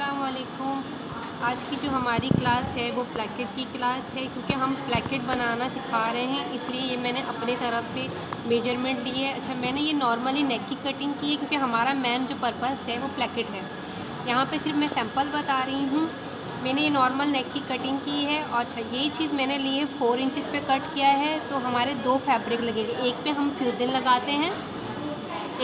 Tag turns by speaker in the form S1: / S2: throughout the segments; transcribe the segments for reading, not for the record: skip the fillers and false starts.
S1: अस्सलाम वालेकुम। आज की जो हमारी क्लास है वो प्लेकेट की क्लास है, क्योंकि हम प्लेकेट बनाना सिखा रहे हैं, इसलिए ये मैंने अपने तरफ से मेजरमेंट ली है। अच्छा, मैंने ये नॉर्मली नेक की कटिंग की है, क्योंकि हमारा मेन जो पर्पस है वो प्लेकेट है। यहाँ पे सिर्फ मैं सैंपल बता रही हूँ। मैंने ये नॉर्मल नेक की कटिंग की है। और अच्छा, यही चीज़ मैंने ली है 4 इंचज़ पे कट किया है, तो हमारे 2 फैब्रिक लगेंगे। एक पे हम फ्यूज़न लगाते हैं,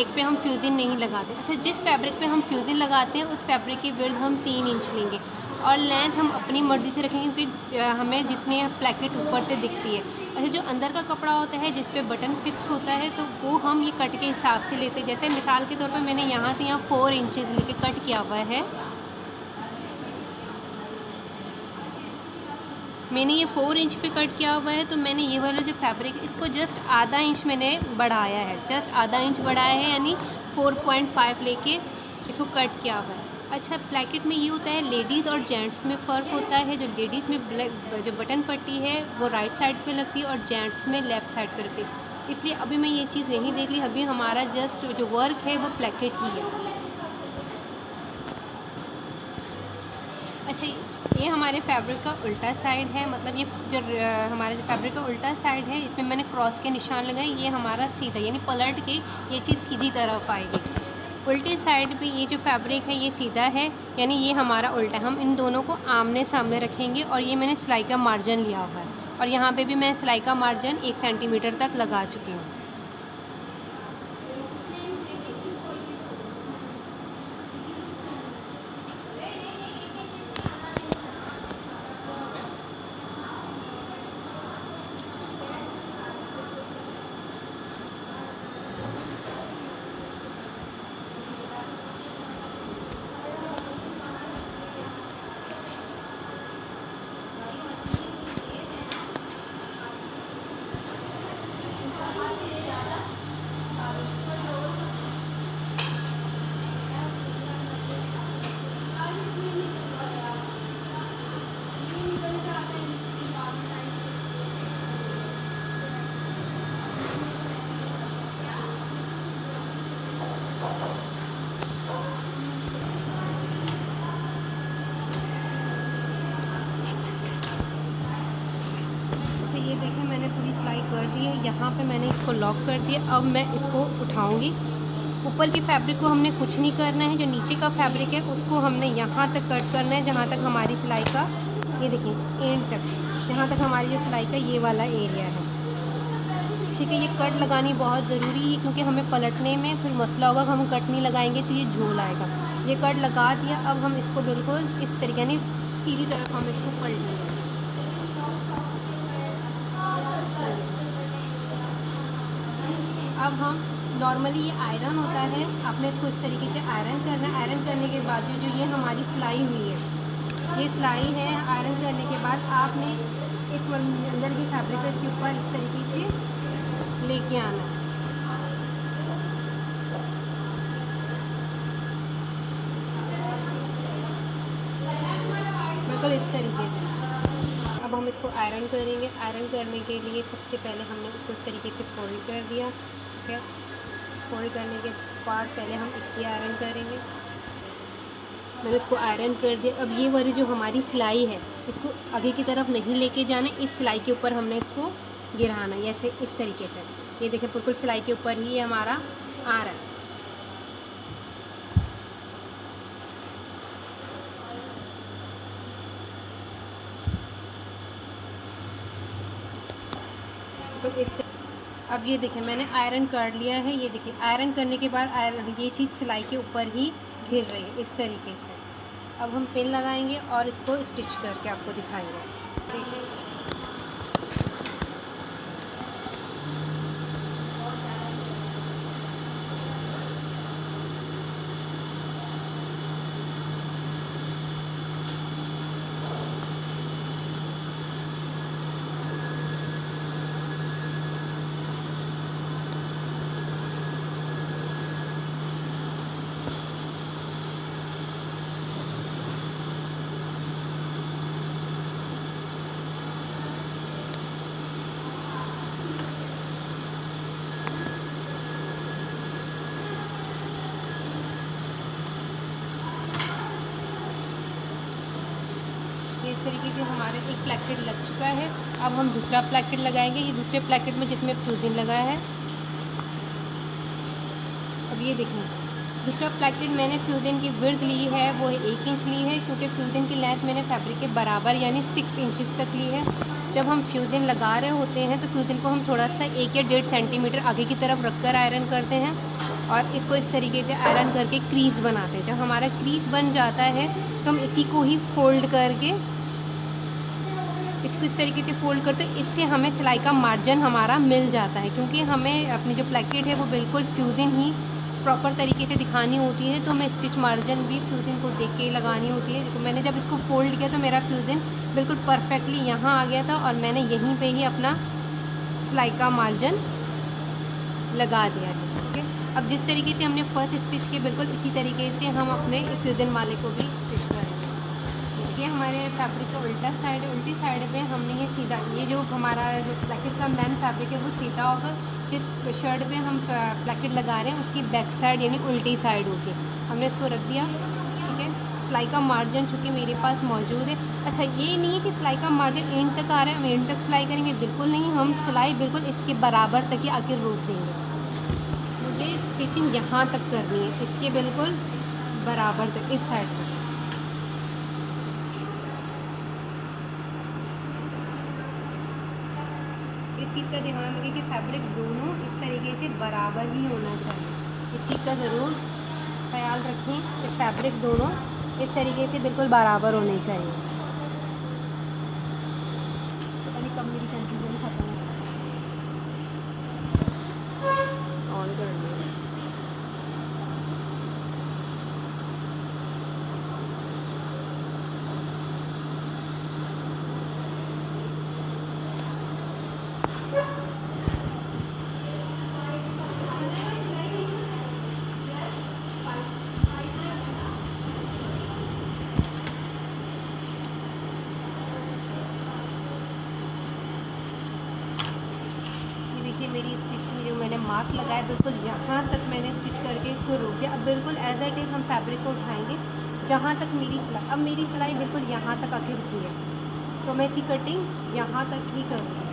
S1: एक पे हम फ्यूज़न नहीं लगाते। अच्छा, जिस फैब्रिक पे हम फ्यूज़न लगाते हैं उस फैब्रिक की विड्थ हम 3 इंच लेंगे, और लेंथ हम अपनी मर्ज़ी से रखेंगे, क्योंकि हमें जितनी प्लेकेट ऊपर से दिखती है। अच्छा, जो अंदर का कपड़ा होता है जिस पे बटन फिक्स होता है, तो वो हम ये कट के हिसाब से लेते हैं। जैसे मिसाल के तौर पर मैंने यहाँ से यहाँ 4 इंचज़ लेके कट किया हुआ है। मैंने ये 4 इंच पे कट किया हुआ है, तो मैंने ये वाला जो फैब्रिक इसको जस्ट आधा इंच मैंने बढ़ाया है, जस्ट आधा इंच बढ़ाया है, यानी 4.5 लेके इसको कट किया हुआ है। अच्छा, प्लेकेट में ये होता है लेडीज़ और जेंट्स में फ़र्क होता है। जो लेडीज़ में जो बटन पट्टी है वो राइट साइड पे लगती है, और जेंट्स में लेफ़्ट साइड पे लगती है। इसलिए अभी मैं ये चीज़ नहीं देख रही, अभी हमारा जस्ट जो वर्क है वो प्लेकेट ही है। अच्छा, ये हमारे फैब्रिक का उल्टा साइड है, मतलब ये जो हमारे जो फैब्रिक का उल्टा साइड है, इसमें मैंने क्रॉस के निशान लगाए। ये हमारा सीधा, यानी पलट के ये चीज़ सीधी तरफ आएगी। उल्टे साइड पे ये जो फैब्रिक है ये सीधा है, यानी ये हमारा उल्टा है। हम इन दोनों को आमने सामने रखेंगे, और ये मैंने सिलाई का मार्जिन लिया हुआ है, और यहाँ पे भी मैं सिलाई का मार्जिन 1 सेंटीमीटर तक लगा चुकी हूँ। ये देखिए, मैंने पूरी सिलाई कर दी है। यहाँ पे मैंने इसको लॉक कर दिया। अब मैं इसको उठाऊंगी। ऊपर की फैब्रिक को हमने कुछ नहीं करना है, जो नीचे का फैब्रिक है उसको हमने यहाँ तक कट करना है, जहाँ तक हमारी सिलाई का, ये देखिए एंड तक, जहाँ तक हमारी जो सिलाई का ये वाला एरिया है। ठीक है, ये कट लगानी बहुत ज़रूरी है, क्योंकि हमें पलटने में फिर मसला होगा, हम कट नहीं लगाएंगे तो ये झोल आएगा। ये कट लगा दिया। अब हम इसको बिल्कुल इस तरीके, यानी सीधी तरफ हम इसको पलटेंगे। अब हम नॉर्मली, ये आयरन होता है, आपने इसको इस तरीके से आयरन करना है। आयरन करने के बाद जो ये हमारी सिलाई हुई है, ये सिलाई है, आयरन करने के बाद आपने इस अंदर की फैब्रिक इसके ऊपर इस तरीके से लेके आना है। बिल्कुल इस तरीके से। अब हम इसको आयरन करेंगे। आयरन करने के लिए सबसे पहले हमने इसको इस तरीके से फोल्ड कर दिया। ठीक है, फोल्ड करने के बाद पहले हम इसकी आयरन करेंगे। मैंने इसको आयरन कर दिया। अब ये वाली जो हमारी सिलाई है, इसको आगे की तरफ नहीं लेके जाना, इस सिलाई के ऊपर हमने इसको गिराना, ऐसे इस तरीके से। ये देखिए, बिल्कुल सिलाई के ऊपर ही हमारा आ रहा है। तो अब ये देखिए, मैंने आयरन कर लिया है। ये देखिए, आयरन करने के बाद आयरन, ये चीज़ सिलाई के ऊपर ही घिर रही है इस तरीके से। अब हम पिन लगाएंगे और इसको स्टिच करके आपको दिखाएंगे। देखिए, इस तरीके से हमारा एक प्लेकेट लग चुका है। अब हम दूसरा प्लेकेट लगाएंगे, ये दूसरे प्लेकेट में जिसमें फ्यूजिन लगाया है। अब ये देखें, दूसरा प्लेकेट मैंने फ्यूजिन की विड्थ ली है वो 1 इंच ली है, क्योंकि फ्यूजिन की लेंथ मैंने फैब्रिक के बराबर यानी 6 इंचेस तक ली है। जब हम फ्यूजिन लगा रहे होते हैं तो फ्यूजिन को हम थोड़ा सा 1 या 1.5 सेंटीमीटर आगे की तरफ रखकर आयरन करते हैं और इसको इस तरीके से आयरन करके क्रीज़ बनाते हैं। जब हमारा क्रीज़ बन जाता है तो हम इसी को ही फोल्ड करके इसको इस तरीके से फोल्ड करते हैं। इससे हमें सिलाई का मार्जिन हमारा मिल जाता है, क्योंकि हमें अपनी जो प्लेकेट है वो बिल्कुल फ्यूजिन ही प्रॉपर तरीके से दिखानी होती है, तो हमें स्टिच मार्जिन भी फ्यूजिन को देख के लगानी होती है। तो मैंने जब इसको फोल्ड किया तो मेरा फ्यूजिन बिल्कुल परफेक्टली यहाँ आ गया था और मैंने यहीं पे ही अपना सिलाई का मार्जिन लगा दिया था। ठीक है, अब जिस तरीके से हमने फर्स्ट स्टिच किया बिल्कुल इसी तरीके से हम अपने फ्यूजिन वाले को भी स्टिच करेंगे। ये हमारे फैब्रिक का उल्टा साइड है, उल्टी साइड पे हमने ये सीधा, ये जो हमारा जो प्लेकेट का मेन फैब्रिक है वो सीधा होकर जिस शर्ट पे हम प्लेकेट लगा रहे हैं उसकी बैक साइड यानी उल्टी साइड होके हमने इसको रख दिया। ठीक है, सिलाई का मार्जिन चूँकि मेरे पास मौजूद है। अच्छा, ये नहीं है कि सिलाई का मार्जिन एंड तक आ रहा है हम एंड तक सिलाई करेंगे, बिल्कुल नहीं, हम सिलाई बिल्कुल इसके बराबर तक ही आकर रोक देंगे। मुझे स्टिचिंग यहाँ तक करनी है, इसके बिल्कुल बराबर तक, इस साइड तक। इस चीज़ का ध्यान रखें कि फैब्रिक दोनों इस तरीके से बराबर ही होना चाहिए। इस चीज़ का ज़रूर ख्याल रखें कि फैब्रिक दोनों इस तरीके से बिल्कुल बराबर होने चाहिए। पता नहीं कब मेरी कंफ्यूजन खत्म ऑन कर लिया। देखिए मेरी स्टिचिंग जो मैंने मार्क लगाया बिल्कुल यहाँ तक मैंने स्टिच करके इसको रोक दिया। अब बिल्कुल एज इट इज़ हम फैब्रिक को उठाएंगे जहाँ तक मेरी सिलाई, अब मेरी सिलाई बिल्कुल यहाँ तक आके रुकी है तो मैं इसकी कटिंग यहाँ तक ही करूँगी।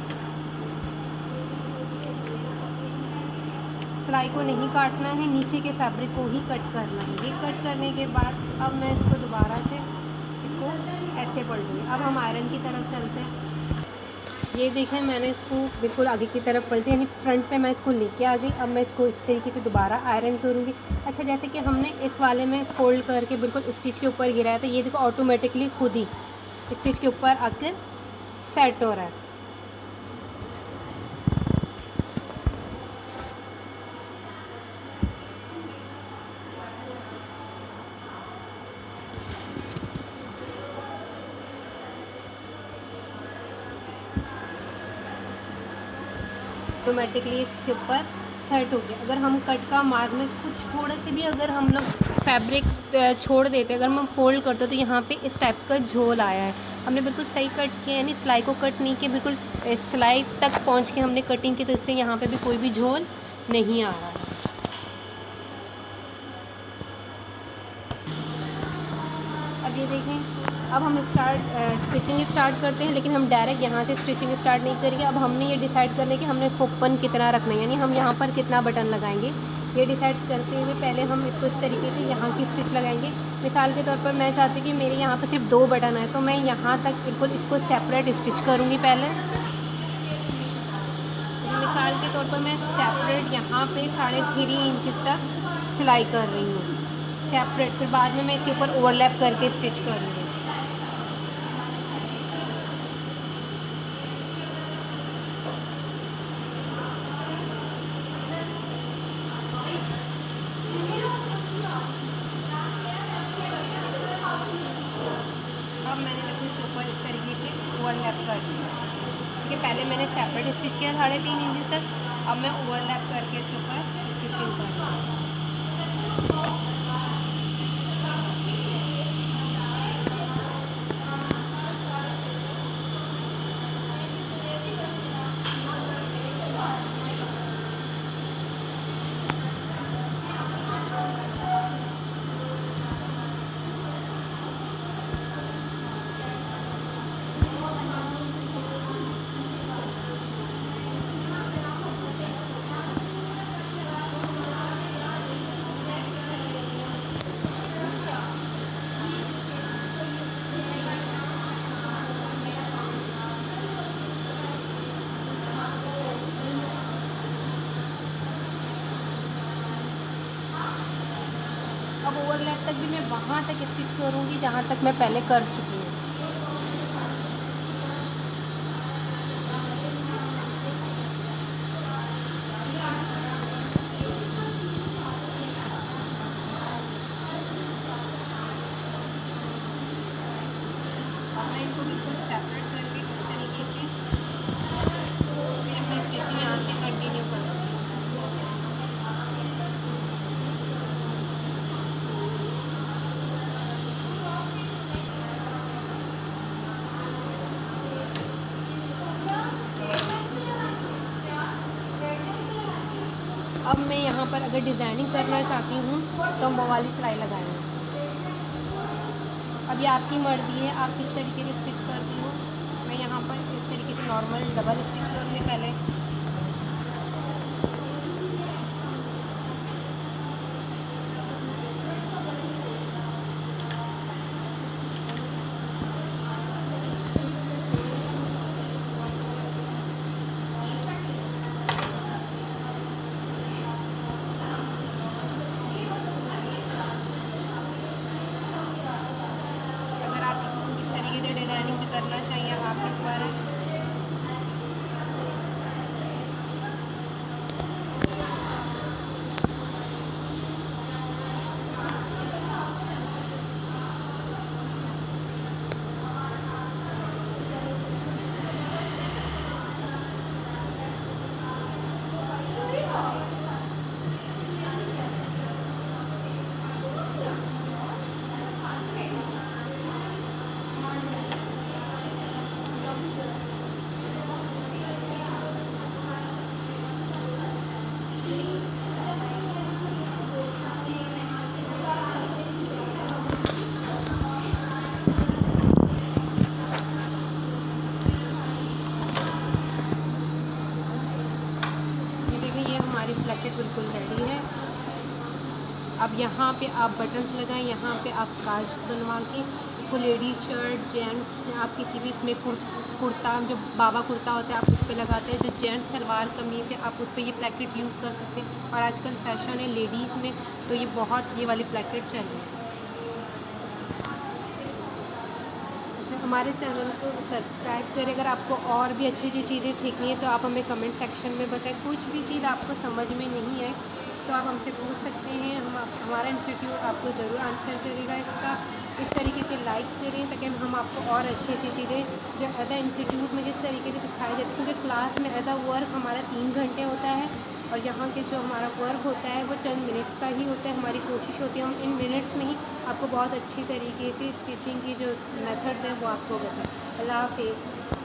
S1: सिलाई को नहीं काटना है, नीचे के फैब्रिक को ही कट करना है। ये कट करने के बाद अब मैं इसको दोबारा से इसको ऐसे पलटूँगी। अब हम आयरन की तरफ चलते हैं। ये देखें मैंने इसको बिल्कुल आगे की तरफ पलटी यानी फ्रंट पे मैं इसको लेके आ गई। अब मैं इसको इस तरीके से दोबारा आयरन करूँगी। अच्छा, जैसे कि हमने इस वाले में फ़ोल्ड करके बिल्कुल स्टिच के ऊपर गिराया था, ये देखो ऑटोमेटिकली खुद ही स्टिच के ऊपर आकर सेट हो रहा है। ऑटोमेटिकली इसके ऊपर सेट हो गया। अगर हम कट का मार्क में कुछ थोड़ा से भी अगर हम लोग फैब्रिक छोड़ देते, अगर हम फोल्ड करते तो यहाँ पे इस टाइप का झोल आया है। हमने बिल्कुल सही कट किया, यानी सिलाई को कट नहीं किया, बिल्कुल सिलाई तक पहुँच के हमने कटिंग की, तो इसलिए यहाँ पे भी कोई भी झोल नहीं आ रहा है। अब ये देखें, अब हम स्टिचिंग स्टार्ट करते हैं, लेकिन हम डायरेक्ट यहाँ से स्टिचिंग स्टार्ट नहीं करेंगे। अब हमने ये डिसाइड करना है कि हमने इसको ओपन कितना रखना है, यानी हम यहाँ पर कितना बटन लगाएंगे, ये डिसाइड करते हुए पहले हम इसको इस तरीके से यहाँ की स्टिच लगाएंगे। मिसाल के तौर पर मैं चाहती हूँ कि मेरे यहाँ पर सिर्फ 2 बटन है, तो मैं यहाँ तक बिल्कुल इसको सेपरेट स्टिच करूँगी। पहले मिसाल के तौर पर मैं सेपरेट यहाँ पे 3.5 इंच तक सिलाई कर रही हूँ सेपरेट, फिर बाद में मैं इसके ऊपर ओवरलैप करके स्टिच करूँगी। अब मैंने इसके ऊपर इस तरीके से ओवरलैप कर दिया, क्योंकि पहले मैंने सेपरेट स्टिच किया 3.5 इंच तक, अब मैं ओवरलैप करके इसके ऊपर स्टिचिंग कर रही हूँ। ओवरलैप तक भी मैं वहाँ तक स्टिच करूँगी जहाँ तक मैं पहले कर चुकी हूँ। अब मैं इनको बिल्कुल सेपरेट करके इस तरीके से फिर अपनी स्टिचिंग यहाँ से कंटिन्यू करूँगी। अब मैं यहाँ पर अगर डिज़ाइनिंग करना चाहती हूँ तो हम वो वाली सिलाई लगाएंगे। अब ये आपकी मर्ज़ी है, आप किस तरीके से स्टिच करती हो। मैं यहाँ पर इस तरीके से नॉर्मल डबल स्टिच करूँगी पहले। अगर आप इस तरीके से डिज़ाइनिंग करना चाहिए आप इस बार हमारी प्लेकेट बिल्कुल रेडी है। अब यहाँ पे आप बटन्स लगाएं, यहाँ पे आप काज बनवा के इसको लेडीज़ शर्ट जेंट्स आप किसी भी इसमें कुर्ता जो बाबा कुर्ता होता है आप उस पर लगाते हैं, जो जेंट्स शलवार कमीज़ है आप उस पर ये प्लेकेट यूज़ कर सकते हैं। और आजकल फैशन है लेडीज़ में तो ये बहुत ये वाली प्लेकेट चल रही है। हमारे चैनल को सब्सक्राइब करें। अगर आपको और भी अच्छी अच्छी चीज़ें सीखनी है तो आप हमें कमेंट सेक्शन में बताएं। कुछ भी चीज़ आपको समझ में नहीं आए तो आप हमसे पूछ सकते हैं, हमारा इंस्टीट्यूट आपको ज़रूर आंसर करेगा इसका। इस तरीके से लाइक करें ताकि हम आपको और अच्छी अच्छी चीज़ें जो एज इंस्टीट्यूट में जिस तरीके से सिखाई जाती है, क्योंकि क्लास में एज वर्क हमारा 3 घंटे होता है और यहाँ के जो हमारा वर्क होता है वो चंद मिनट्स का ही होता है। हमारी कोशिश होती है हम इन मिनट्स में ही आपको बहुत अच्छी तरीके से स्टिचिंग की जो मेथड्स हैं वो आपको बताएं। अल्लाह हाफ़िज़।